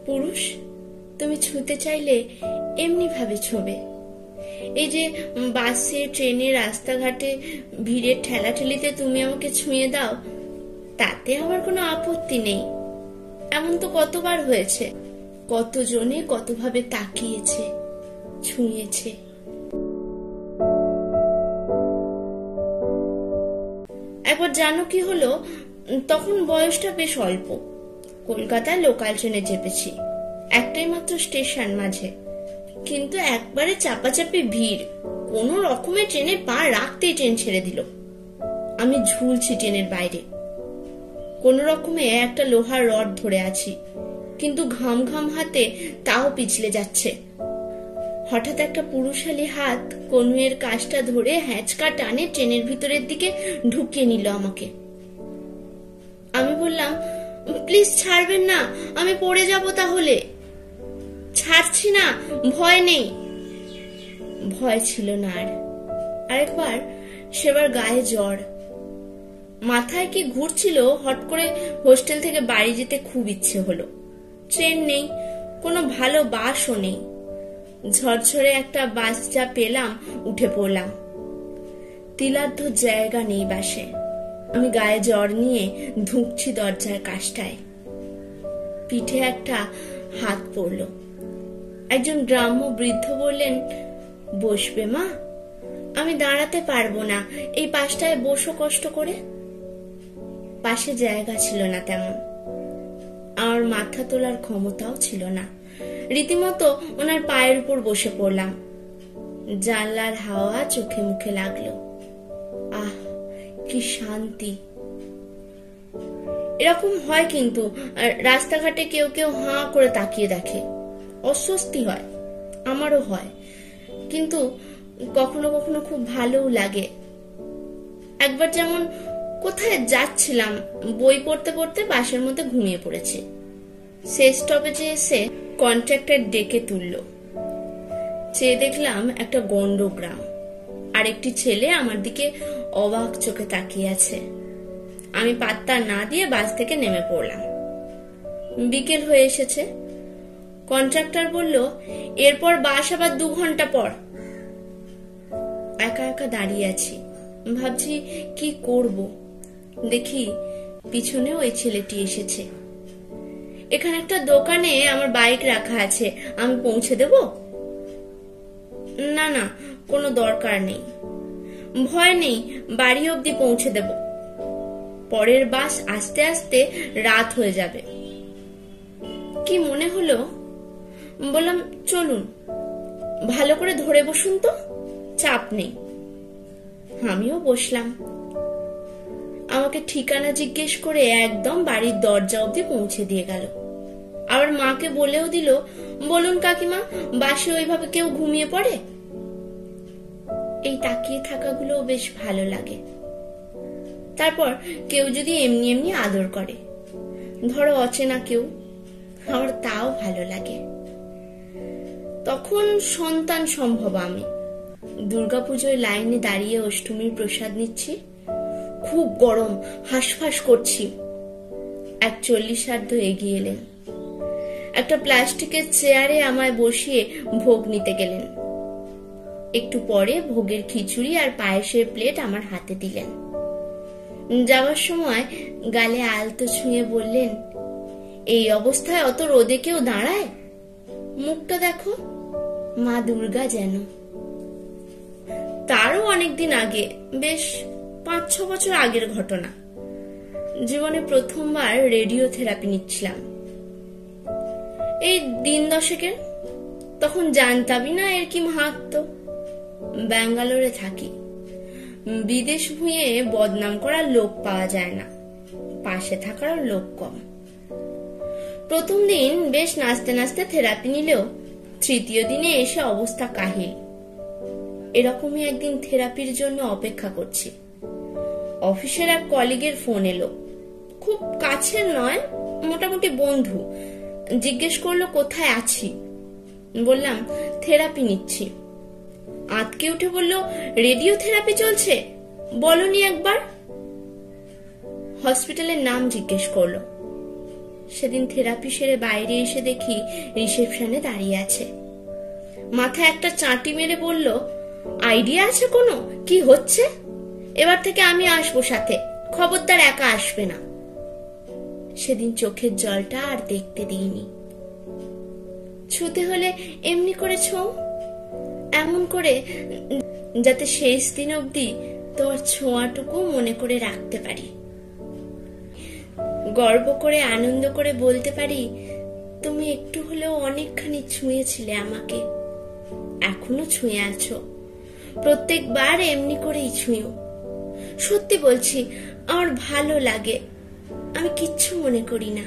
পুরুষ তুমি ছুঁতে চাইলে এমনি ভাবে ছোবে। এই যে বাসে, ট্রেনে, রাস্তাঘাটে ভিড়ের ঠেলাঠেলিতে তুমি আমাকে ছুঁয়ে দাও, তাতে আমার কোনো আপত্তি নেই। এমন তো কতবার হয়েছে, কতজনে কতভাবে তাকিয়েছে, ছুঁয়েছে। একবার জানো কি হলো, তখন বয়সটা বেশ অল্প। কলকাতায় লোকাল ট্রেনে চেপেছি, একটাই মাত্র স্টেশন মাঝে, কিন্তু একবারে চাপাচাপি ভিড়। কোন রকমে ট্রেনে পা রাখতেই ট্রেন ছেড়ে দিল। আমি ঝুলছি ট্রেনের বাইরে, কোন রকমে একটা লোহার রড ধরে আছি, কিন্তু ঘাম ঘাম হাতে তাও পিছলে যাচ্ছে। হঠাৎ একটা পুরুষালী হাত কনুয়ের কাজটা ধরে হ্যাঁচকা টানে ট্রেনের ভিতরের দিকে ঢুকিয়ে নিল আমাকে। আমি বললাম, প্লিজ ছাড়বেন না, আমি পড়ে যাব তাহলে। ছাড়ছি না, ভয় নেই। ভয় ছিল না আর। আরেকবার সেবার গায়ে জ্বর, মাথায় কি ঘুরছিল, হট করে হোস্টেল থেকে বাড়ি যেতে খুব ইচ্ছে হলো। ট্রেন নেই, কোনো ভালো বাসও নেই। ঝরঝরে একটা বাস যা পেলাম উঠে পড়লাম। তিলার্ধ জায়গা নেই বাসে। আমি গায়ে জ্বর নিয়ে ধুঁকছি দরজার কাছটায়। পিঠে একটা হাত পড়ল। একজন গ্রাম্য বৃদ্ধ বললেন, বসবে মা? আমি দাঁড়াতে পারবো না, এই পাশটায় বসো কষ্ট করে। পাশে জায়গা ছিল না তেমন, আমার মাথা তোলার ক্ষমতাও ছিল না। রীতিমতো ওনার পায়ের উপর বসে পড়লাম। জানলার হাওয়া চোখে মুখে লাগলো। আহ, কি শান্তি! এরকম হয় কিন্তু রাস্তাঘাটে কেউ কেউ হাঁ করে তাকিয়ে দেখে, অস্বস্তি হয়, আমারও হয়, কিন্তু কখনো কখনো খুব ভালোও লাগে। একবার যেমন কোথায় যাচ্ছিলাম, বই পড়তে পড়তে বাসের মধ্যে ঘুমিয়ে পড়েছি। শেষ স্টপেজে এসে কন্ট্রাক্টর ডেকে তুলল। চেয়ে দেখলাম একটা গন্ড গ্রাম, আর একটি ছেলে আমার দিকে অবাক চোখে তাকিয়ে আছে। আমি পাত্তা না দিয়ে বাস থেকে নেমে পড়লাম। বিকেল হয়ে এসেছে। কন্ট্রাক্টর বলল, এরপর বাস আবার 2 ঘন্টা পর। একা একা দাঁড়িয়ে আছি, ভাবছি কি করব। দেখি পিছনে ওই ছেলেটি এসেছে। এখানে একটা দোকানে আমার বাইক রাখা আছে, আমি পৌঁছে দেব? না না, কোনো দরকার নেই। ভয় নেই, বাড়ি অবধি পৌঁছে দেব। পরের বাস আস্তে আস্তে রাত হয়ে যাবে। কি মনে হলো, বললাম, চলুন, ভালো করে ধরে বসুন তো, চাপ নেই। আমিও বসলাম। আমাকে ঠিকানা জিজ্ঞেস করে একদম বাড়ির দরজা অবধি পৌঁছে দিয়ে গেল। আবার মাকে বলেও দিল, বলুন কাকিমা, বাসে ওইভাবে কেউ ঘুমিয়ে পড়ে? এই তাকিয়ে থাকাগুলো বেশ ভালো লাগে। তারপর কেউ যদি এমনি এমনি আদর করে, ধরো অচেনা কেউ, আমার তাও ভালো লাগে। তখন সন্তান সম্ভব আমি। দুর্গাপুজোয় লাইনে দাঁড়িয়ে অষ্টমীর প্রসাদ নিচ্ছি। খুব গরম, হাঁসফাঁস করছি। এক 40 এগিয়ে এলেন। একটা প্লাস্টিকের চেয়ারে আমায় বসিয়ে ভোগ নিতে গেলেন। একটু পরে ভোগের খিচুড়ি আর পায়েসের প্লেট আমার হাতে দিলেন। যাওয়ার সময় গালে আলতো ছুঁয়ে বললেন, এই অবস্থায় অত রোদে কেউ দাঁড়ায়? মুখটা দেখো, মা দুর্গা যেন। তারও অনেকদিন আগে, বেশ 5-6 বছর আগের ঘটনা। জীবনে প্রথমবার রেডিও থেরাপি নিচ্ছিলাম। এই দিন 10 তখন জানতামই না এর কি মাহাত্ম্য। ব্যাঙ্গালোরে থাকি। বিদেশ ভুঁয়ে বদনাম করার লোক পাওয়া যায় না, পাশে থাকার লোক কম। প্রথম দিন বেশ নাচতে নাচতে থেরাপি নিলেও 3য় দিনে এসে অবস্থা কাহিল। এরকমই একদিন থেরাপির জন্য অপেক্ষা করছি। অফিসের এক কলিগের ফোন এলো, খুব কাছের নয়, মোটামুটি বন্ধু। জিজ্ঞেস করলো কোথায় আছি। বললাম থেরাপি নিচ্ছি। আঁতকে উঠে বলল, রেডিও থেরাপি চলছে, বলনি একবার? হসপিটালের নাম জিজ্ঞেস করলো। সেদিন থেরাপি সেরে বাইরে এসে দেখি রিসেপশনে দাঁড়িয়ে আছে। মাথায় একটা চাঁটি মেরে বলল, আইডিয়া আছে কোনো, কি হচ্ছে? এবার থেকে আমি আসবো সাথে, খবরদার একা আসবে না। সেদিন চোখের জলটা আর দেখতে দিইনি। ছুতে হলে এমনি করে ছোঁও, এমন করে যাতে শেষ দিন অবধি তোমার ছোঁয়াটুকু মনে করে রাখতে পারি, গর্ব করে আনন্দ করে বলতে পারি, তুমি একটু হলেও অনেকখানি ছুঁয়েছিলে আমাকে, এখনো ছুঁয়ে আছো, প্রত্যেকবার এমনি করেই ছুঁয়ো। সত্যি বলছি, আমার ভালো লাগে, আমি কিচ্ছু মনে করি না।